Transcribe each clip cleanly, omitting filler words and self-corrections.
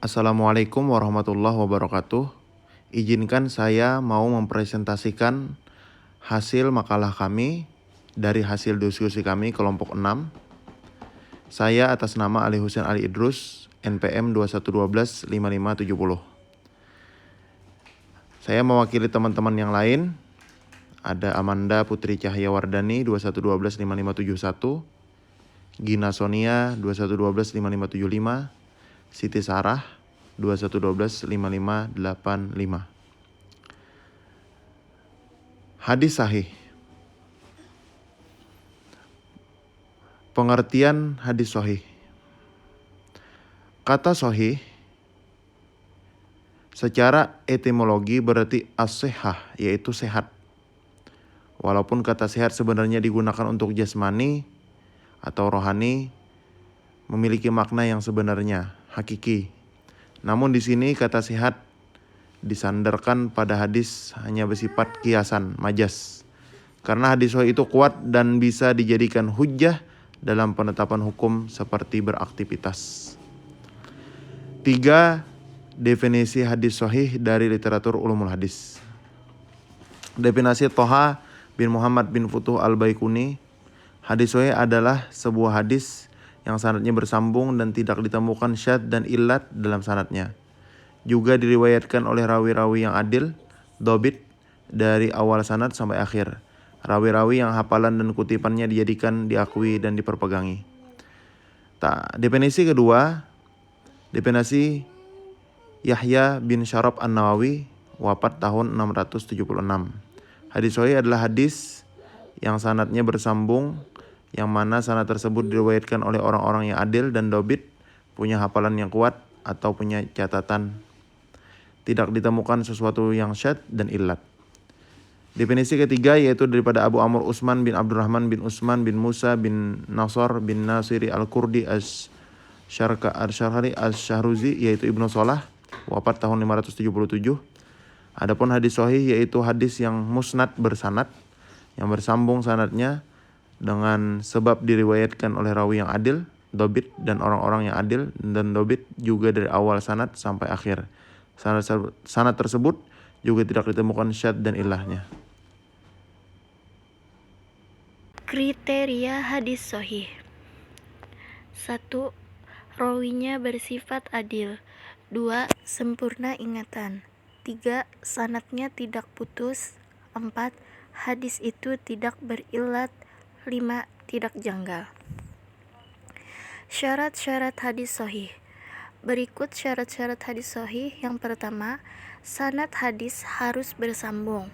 Assalamualaikum warahmatullahi wabarakatuh. Izinkan saya mau mempresentasikan hasil makalah kami dari hasil diskusi kami kelompok 6. Saya atas nama Ali Husain Ali Idrus, NPM 21125570. Saya mewakili teman-teman yang lain. Ada Amanda Putri Cahyawardani 21125571, Gina Sonia 21125575, Siti Sarah 21125585. Hadis sahih. Pengertian hadis sahih. Kata sahih secara etimologi berarti as-sihah, yaitu sehat. Walaupun kata sehat sebenarnya digunakan untuk jasmani atau rohani, memiliki makna yang sebenarnya, hakiki. Namun di sini kata sehat disandarkan pada hadis hanya bersifat kiasan, majas. Karena hadis sahih itu kuat dan bisa dijadikan hujjah dalam penetapan hukum seperti beraktivitas. 3. Definisi hadis sahih dari literatur ulumul hadis. Definisi Toha bin Muhammad bin Futuh al-Baikuni. Hadis sahih adalah sebuah hadis yang sanadnya bersambung dan tidak ditemukan syadz dan illat dalam sanadnya. Juga diriwayatkan oleh rawi-rawi yang adil, dobit, dari awal sanad sampai akhir. Rawi-rawi yang hafalan dan kutipannya dijadikan, diakui, dan diperpegangi. Definisi kedua, definisi Yahya bin Syarab An-Nawawi, wafat tahun 676. Hadis sahih adalah hadis yang sanadnya bersambung, yang mana sanad tersebut diriwayatkan oleh orang-orang yang adil dan dobit, punya hafalan yang kuat, atau punya catatan. Tidak ditemukan sesuatu yang syadz dan illat. Definisi ketiga yaitu daripada Abu Amr Utsman bin Abdurrahman bin Utsman bin Musa bin Nasr bin Nasiri al-Kurdi al-Syarhari al-Syahruzi, yaitu Ibnu Salah, wafat tahun 577. Adapun hadis sahih yaitu hadis yang musnad bersanad, yang bersambung sanadnya dengan sebab diriwayatkan oleh rawi yang adil, dobit, dan orang-orang yang adil dan dobit juga dari awal sanad sampai akhir. Sanad tersebut juga tidak ditemukan syadz dan ilahnya. Kriteria hadis sahih. 1. Rawinya bersifat adil. 2. Sempurna ingatan. 3. Sanadnya tidak putus. 4. Hadis itu tidak berillat. 5. Tidak janggal. Syarat-syarat hadis sahih. Berikut syarat-syarat hadis sahih. Yang pertama, sanad hadis harus bersambung.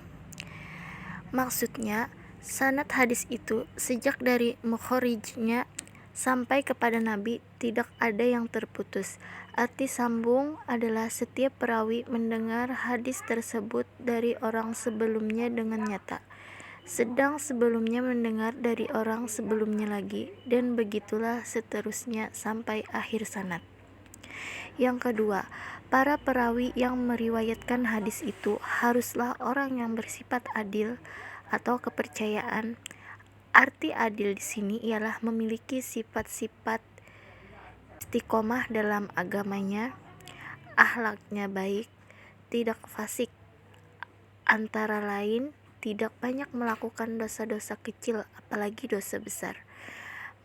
Maksudnya, sanad hadis itu sejak dari mukhorijnya sampai kepada Nabi tidak ada yang terputus. Arti sambung adalah setiap perawi mendengar hadis tersebut dari orang sebelumnya dengan nyata, sedang sebelumnya mendengar dari orang sebelumnya lagi, dan begitulah seterusnya sampai akhir sanad. Yang kedua, para perawi yang meriwayatkan hadis itu haruslah orang yang bersifat adil atau kepercayaan. Arti adil di sini ialah memiliki sifat-sifat istiqomah dalam agamanya, akhlaknya baik, tidak fasik, antara lain tidak banyak melakukan dosa-dosa kecil apalagi dosa besar.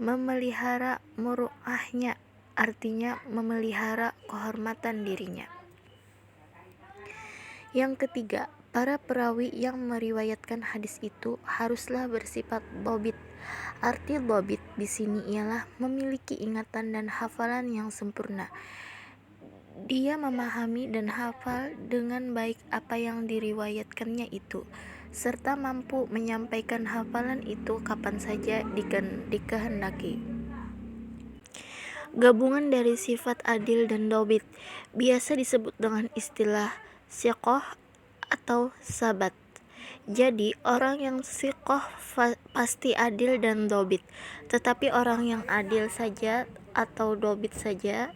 Memelihara muruahnya, artinya memelihara kehormatan dirinya. Yang ketiga, para perawi yang meriwayatkan hadis itu haruslah bersifat dhabit. Arti dhabit di sini ialah memiliki ingatan dan hafalan yang sempurna. Dia memahami dan hafal dengan baik apa yang diriwayatkannya itu, serta mampu menyampaikan hafalan itu kapan saja dikehendaki. Gabungan dari sifat adil dan dhabit biasa disebut dengan istilah siqah atau sabat. Jadi orang yang siqah pasti adil dan dhabit, tetapi orang yang adil saja atau dhabit saja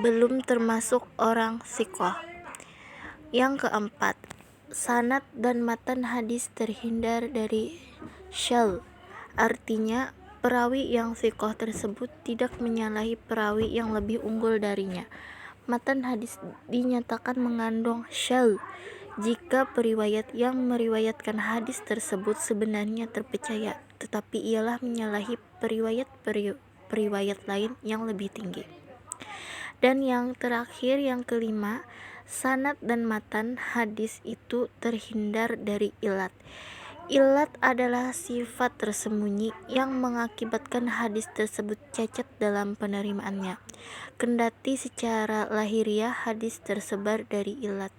belum termasuk orang siqah. Yang keempat, sanad dan matan hadis terhindar dari syadz. Artinya perawi yang siqah tersebut tidak menyalahi perawi yang lebih unggul darinya. Matan hadis dinyatakan mengandung syadz jika periwayat yang meriwayatkan hadis tersebut sebenarnya terpercaya, tetapi ialah menyalahi periwayat lain yang lebih tinggi. Dan yang terakhir, yang kelima, sanad dan matan hadis itu terhindar dari ilat. Ilat adalah sifat tersembunyi yang mengakibatkan hadis tersebut cacat dalam penerimaannya. Kendati secara lahiriah hadis tersebar dari ilat.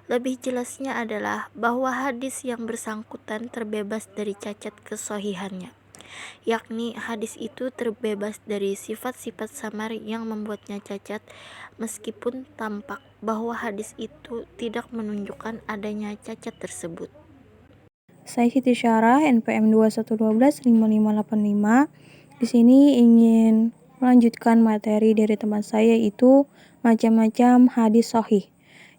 Lebih jelasnya adalah bahwa hadis yang bersangkutan terbebas dari cacat kesohihannya, yakni hadis itu terbebas dari sifat-sifat samar yang membuatnya cacat, meskipun tampak bahwa hadis itu tidak menunjukkan adanya cacat tersebut. Saya Siti Syarah, NPM 21125585. Di sini ingin melanjutkan materi dari teman saya, yaitu macam-macam hadis sahih.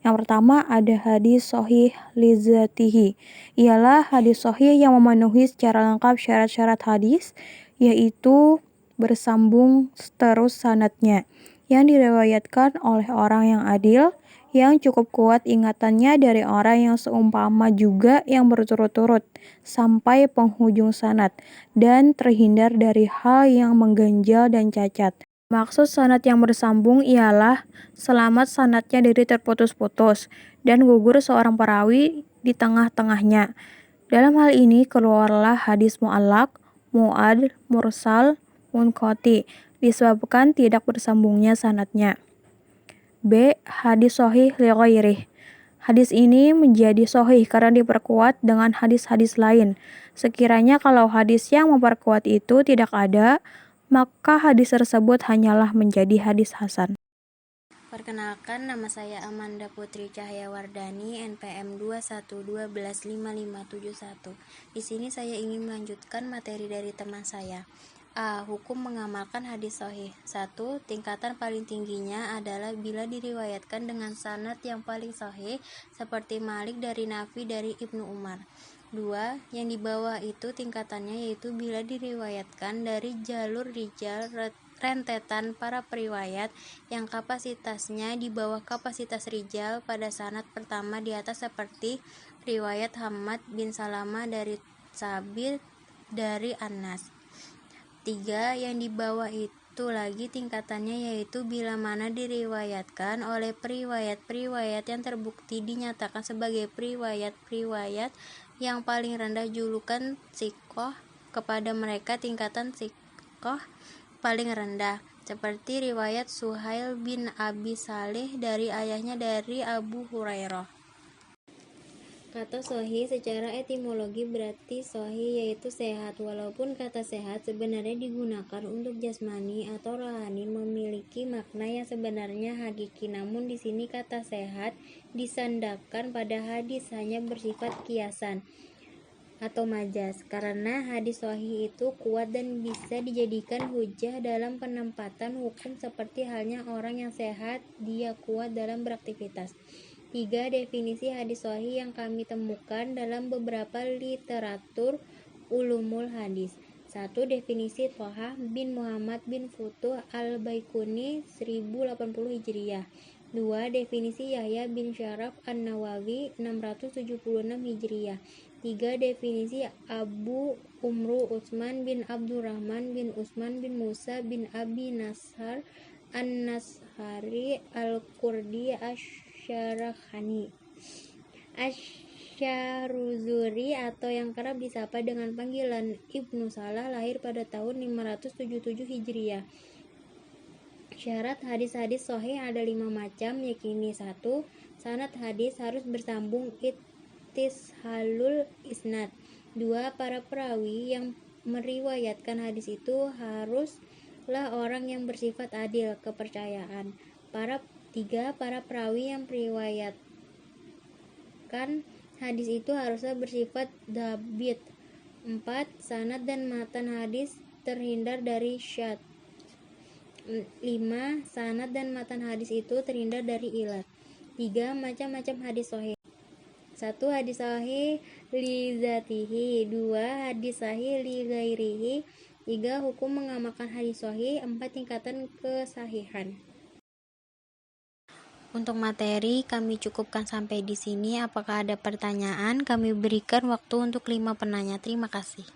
Yang pertama ada hadis sahih lizatihi. Ialah hadis sahih yang memenuhi secara lengkap syarat-syarat hadis, yaitu bersambung terus sanadnya, yang diriwayatkan oleh orang yang adil, yang cukup kuat ingatannya dari orang yang seumpama juga yang berturut-turut sampai penghujung sanad, dan terhindar dari hal yang mengganjal dan cacat. Maksud sanad yang bersambung ialah selamat sanadnya dari terputus-putus dan gugur seorang perawi di tengah-tengahnya. Dalam hal ini keluarlah hadis mu'allaq, mu'ad, mursal, munqati, disebabkan tidak bersambungnya sanadnya. B. Hadis sahih li ghairih. Hadis ini menjadi sahih karena diperkuat dengan hadis-hadis lain. Sekiranya kalau hadis yang memperkuat itu tidak ada, maka hadis tersebut hanyalah menjadi hadis hasan. Perkenalkan, nama saya Amanda Putri Cahyawardani, NPM 21125571. Di sini saya ingin melanjutkan materi dari teman saya. A. Hukum mengamalkan hadis sahih. 1. Tingkatan paling tingginya adalah bila diriwayatkan dengan sanad yang paling sahih, seperti Malik dari Nafi dari Ibnu Umar. 2. Yang di bawah itu tingkatannya, yaitu bila diriwayatkan dari jalur rijal rentetan para periwayat yang kapasitasnya di bawah kapasitas rijal pada sanad pertama di atas, seperti riwayat Hammad bin Salamah dari Sabit dari Anas. 3. Yang di bawah itu lagi tingkatannya, yaitu bila mana diriwayatkan oleh periwayat-periwayat yang terbukti dinyatakan sebagai periwayat-periwayat yang paling rendah julukan thiqah, kepada mereka tingkatan thiqah paling rendah, seperti riwayat Suhail bin Abi Saleh dari ayahnya dari Abu Hurairah. Kata sahih secara etimologi berarti sahih, yaitu sehat. Walaupun kata sehat sebenarnya digunakan untuk jasmani atau rohani, memiliki makna yang sebenarnya hakiki. Namun di sini kata sehat disandarkan pada hadis, hanya bersifat kiasan atau majas, karena hadis sahih itu kuat dan bisa dijadikan hujah dalam penempatan hukum, seperti halnya orang yang sehat, dia kuat dalam beraktivitas. 3. Definisi hadis sahih yang kami temukan dalam beberapa literatur ulumul hadis. 1. Definisi Thaha bin Muhammad bin Futuh al-Baikuni 1080 Hijriah. 2. Definisi Yahya bin Syaraf an-Nawawi 676 Hijriah. 3. Definisi Abu Umru Utsman bin Abdurrahman bin Utsman bin Musa bin Abi Nashar an-Nashari al-Kurdi Asy-Syarakhani Asy-Syaruzuri, atau yang kerap disapa dengan panggilan Ibnu Salah, lahir pada tahun 577 Hijriah. Syarat hadis-hadis sahih ada 5 macam, yakni 1. Sanad hadis harus bersambung ittishalul isnad. 2. Para perawi yang meriwayatkan hadis itu haruslah orang yang bersifat adil kepercayaan. 3. Para perawi yang meriwayatkan hadis itu haruslah bersifat dhabit. 4. Sanad dan matan hadis terhindar dari syadz. 5. Sanad dan matan hadis itu terhindar dari ilat. 3. Macam-macam hadis sahih. 1. Hadis sahih li zatihi. 2. Hadis sahih li ghairihi. 3. Hukum mengamalkan hadis sahih. 4. Tingkatan kesahihan. Untuk materi kami cukupkan sampai di sini. Apakah ada pertanyaan? Kami berikan waktu untuk 5 penanya. Terima kasih.